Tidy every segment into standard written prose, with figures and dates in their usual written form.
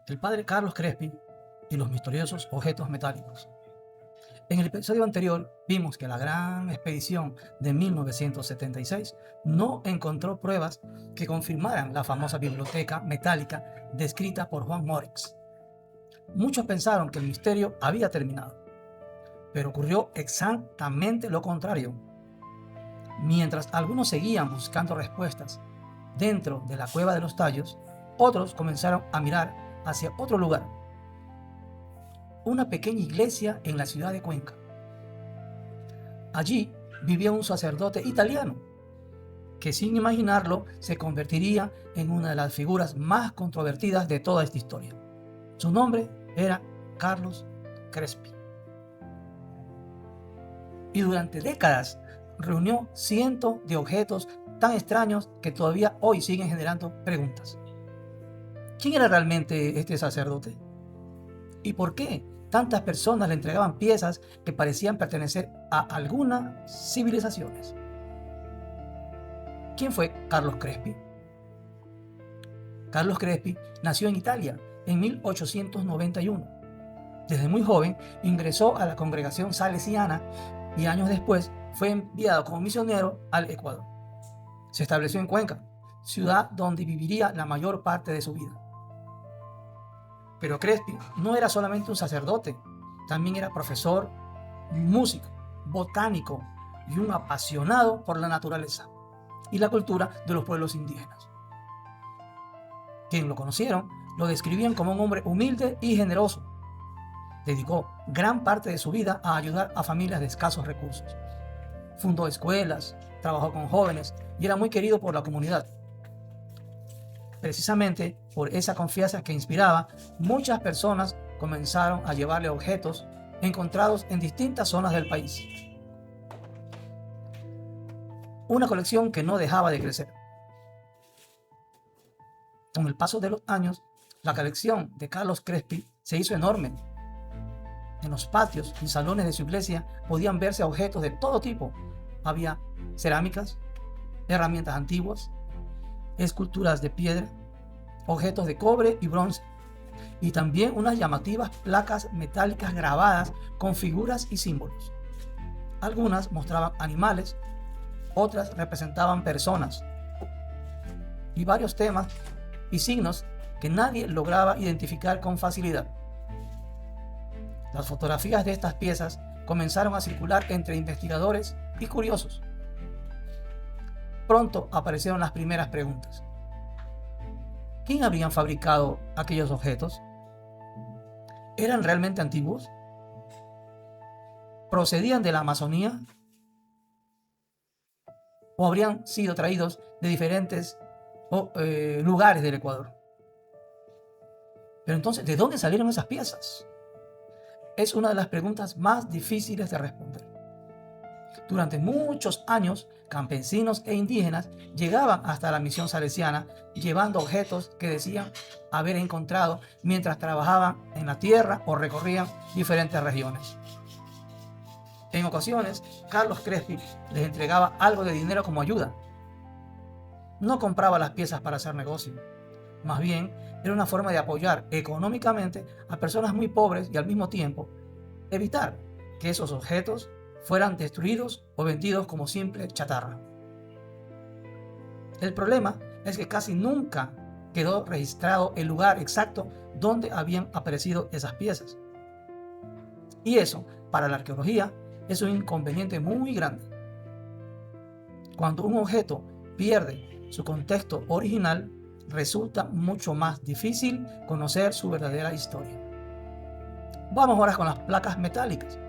El padre Carlos Crespi y los misteriosos objetos metálicos. En el episodio anterior vimos que la gran expedición de 1976 no encontró pruebas que confirmaran la famosa biblioteca metálica descrita por Juan Morix. Muchos pensaron que el misterio había terminado, pero ocurrió exactamente lo contrario. Mientras algunos seguían buscando respuestas dentro de la cueva de los tallos, otros comenzaron a mirar hacia otro lugar, una pequeña iglesia en la ciudad de Cuenca. Allí vivía un sacerdote italiano que, sin imaginarlo, se convertiría en una de las figuras más controvertidas de toda esta historia. Su nombre era Carlos Crespi. Y durante décadas reunió cientos de objetos tan extraños que todavía hoy siguen generando preguntas. ¿Quién era realmente este sacerdote? ¿Y por qué tantas personas le entregaban piezas que parecían pertenecer a algunas civilizaciones? ¿Quién fue Carlos Crespi? Carlos Crespi nació en Italia en 1891. Desde muy joven ingresó a la congregación salesiana y años después fue enviado como misionero al Ecuador. Se estableció en Cuenca, ciudad donde viviría la mayor parte de su vida. Pero Crespi no era solamente un sacerdote, también era profesor, músico, botánico y un apasionado por la naturaleza y la cultura de los pueblos indígenas. Quienes lo conocieron lo describían como un hombre humilde y generoso. Dedicó gran parte de su vida a ayudar a familias de escasos recursos. Fundó escuelas, trabajó con jóvenes y era muy querido por la comunidad. Precisamente por esa confianza que inspiraba, muchas personas comenzaron a llevarle objetos encontrados en distintas zonas del país. Una colección que no dejaba de crecer. Con el paso de los años, la colección de Carlos Crespi se hizo enorme. En los patios y salones de su iglesia podían verse objetos de todo tipo. Había cerámicas, herramientas antiguas, esculturas de piedra, objetos de cobre y bronce, y también unas llamativas placas metálicas grabadas con figuras y símbolos. Algunas mostraban animales, otras representaban personas, y varios temas y signos que nadie lograba identificar con facilidad. Las fotografías de estas piezas comenzaron a circular entre investigadores y curiosos. Pronto aparecieron las primeras preguntas. ¿Quién habrían fabricado aquellos objetos? ¿Eran realmente antiguos? ¿Procedían de la Amazonía? ¿O habrían sido traídos de diferentes lugares del Ecuador? Pero entonces, ¿de dónde salieron esas piezas? Es una de las preguntas más difíciles de responder. Durante muchos años, campesinos e indígenas llegaban hasta la misión salesiana llevando objetos que decían haber encontrado mientras trabajaban en la tierra o recorrían diferentes regiones. En ocasiones, Carlos Crespi les entregaba algo de dinero como ayuda. No compraba las piezas para hacer negocio. Más bien, era una forma de apoyar económicamente a personas muy pobres y al mismo tiempo evitar que esos objetos fueran destruidos o vendidos como simple chatarra. El problema es que casi nunca quedó registrado el lugar exacto donde habían aparecido esas piezas. Y eso, para la arqueología, es un inconveniente muy grande. Cuando un objeto pierde su contexto original, resulta mucho más difícil conocer su verdadera historia. Vamos ahora con las placas metálicas.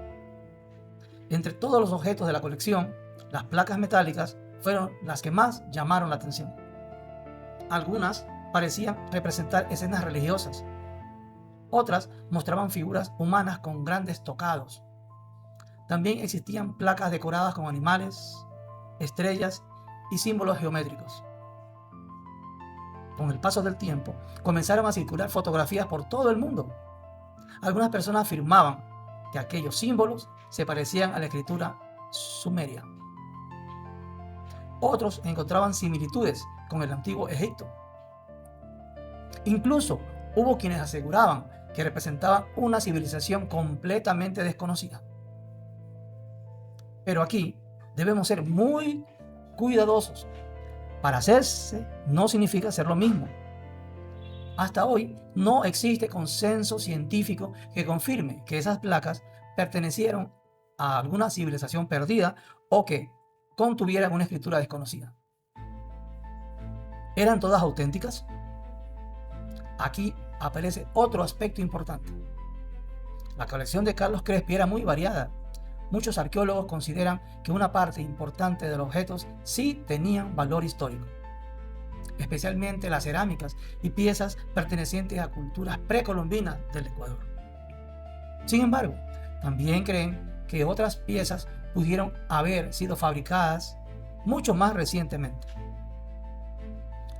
Entre todos los objetos de la colección, las placas metálicas fueron las que más llamaron la atención. Algunas parecían representar escenas religiosas. Otras mostraban figuras humanas con grandes tocados. También existían placas decoradas con animales, estrellas y símbolos geométricos. Con el paso del tiempo, comenzaron a circular fotografías por todo el mundo. Algunas personas afirmaban que aquellos símbolos se parecían a la escritura sumeria. Otros encontraban similitudes con el antiguo Egipto. Incluso hubo quienes aseguraban que representaban una civilización completamente desconocida. Pero aquí debemos ser muy cuidadosos. Parecerse no significa ser lo mismo. Hasta hoy no existe consenso científico que confirme que esas placas pertenecieron a alguna civilización perdida o que contuvieran una escritura desconocida. ¿Eran todas auténticas? Aquí aparece otro aspecto importante. La colección de Carlos Crespi era muy variada. Muchos arqueólogos consideran que una parte importante de los objetos sí tenían valor histórico, especialmente las cerámicas y piezas pertenecientes a culturas precolombinas del Ecuador. Sin embargo, también creen que otras piezas pudieron haber sido fabricadas mucho más recientemente.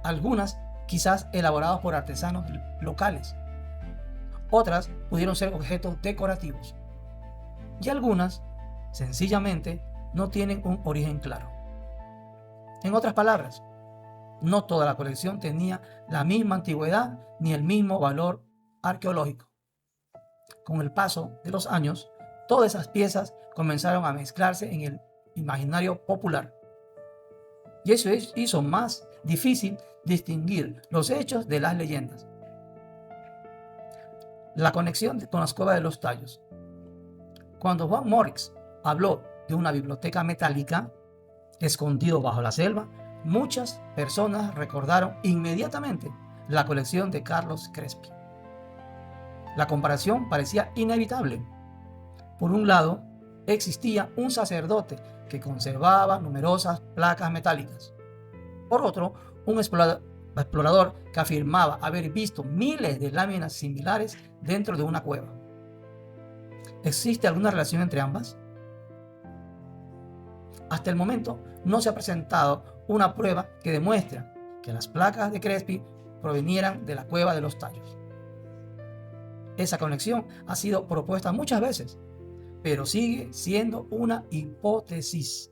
Algunas quizás elaboradas por artesanos locales. Otras pudieron ser objetos decorativos. Y algunas, sencillamente, no tienen un origen claro. En otras palabras, no toda la colección tenía la misma antigüedad ni el mismo valor arqueológico. Con el paso de los años, todas esas piezas comenzaron a mezclarse en el imaginario popular. Y eso hizo más difícil distinguir los hechos de las leyendas. La conexión con las cuevas de los tallos. Cuando Juan Morix habló de una biblioteca metálica escondido bajo la selva, muchas personas recordaron inmediatamente la colección de Carlos Crespi. La comparación parecía inevitable. Por un lado, existía un sacerdote que conservaba numerosas placas metálicas. Por otro, un explorador que afirmaba haber visto miles de láminas similares dentro de una cueva. ¿Existe alguna relación entre ambas? Hasta el momento no se ha presentado una prueba que demuestre que las placas de Crespi provenieran de la cueva de los tallos. Esa conexión ha sido propuesta muchas veces, pero sigue siendo una hipótesis.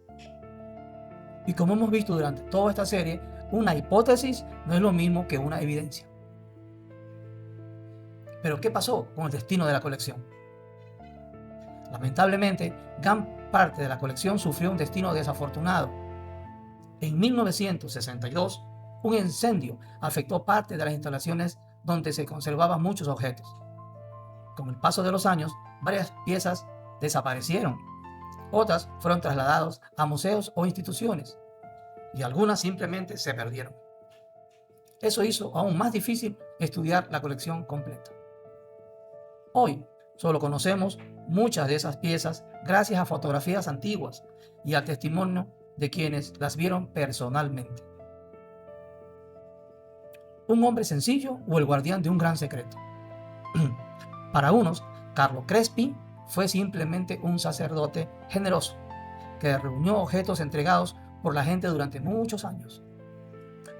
Y como hemos visto durante toda esta serie, una hipótesis no es lo mismo que una evidencia. Pero ¿qué pasó con el destino de la colección? Lamentablemente, gran parte de la colección sufrió un destino desafortunado. En 1962, un incendio afectó parte de las instalaciones donde se conservaban muchos objetos. Con el paso de los años, varias piezas desaparecieron. Otras fueron trasladadas a museos o instituciones, y algunas simplemente se perdieron. Eso hizo aún más difícil estudiar la colección completa. Hoy solo conocemos muchas de esas piezas gracias a fotografías antiguas y al testimonio de quienes las vieron personalmente. ¿Un hombre sencillo o el guardián de un gran secreto? Para unos, Carlo Crespi fue simplemente un sacerdote generoso que reunió objetos entregados por la gente durante muchos años.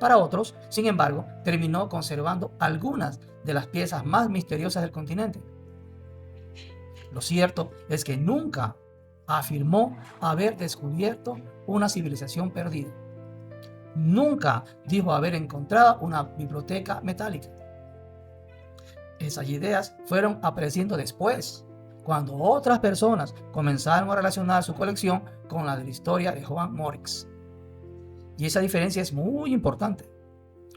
Para otros, sin embargo, terminó conservando algunas de las piezas más misteriosas del continente. Lo cierto es que nunca afirmó haber descubierto una civilización perdida. Nunca dijo haber encontrado una biblioteca metálica. Esas ideas fueron apareciendo después, cuando otras personas comenzaron a relacionar su colección con la de la historia de Juan Morix. Y esa diferencia es muy importante,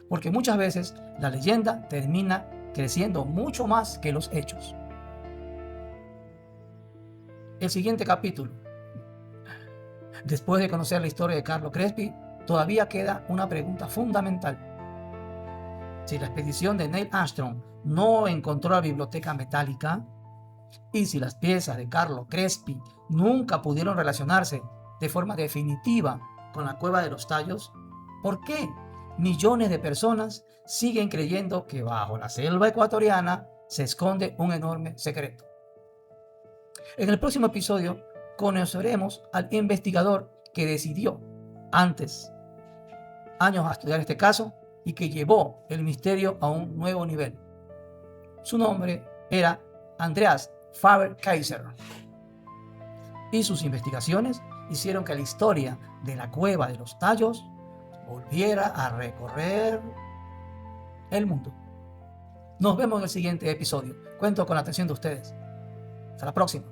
porque muchas veces la leyenda termina creciendo mucho más que los hechos. El siguiente capítulo. Después de conocer la historia de Carlo Crespi, todavía queda una pregunta fundamental. Si la expedición de Neil Armstrong no encontró la biblioteca metálica, y si las piezas de Carlo Crespi nunca pudieron relacionarse de forma definitiva con la cueva de los tallos, ¿por qué millones de personas siguen creyendo que bajo la selva ecuatoriana se esconde un enorme secreto? En el próximo episodio conoceremos al investigador que decidió años a estudiar este caso y que llevó el misterio a un nuevo nivel. Su nombre era Andreas Faber-Kaiser, y sus investigaciones hicieron que la historia de la cueva de los tallos volviera a recorrer el mundo. Nos vemos en el siguiente episodio. Cuento con la atención de ustedes. Hasta la próxima.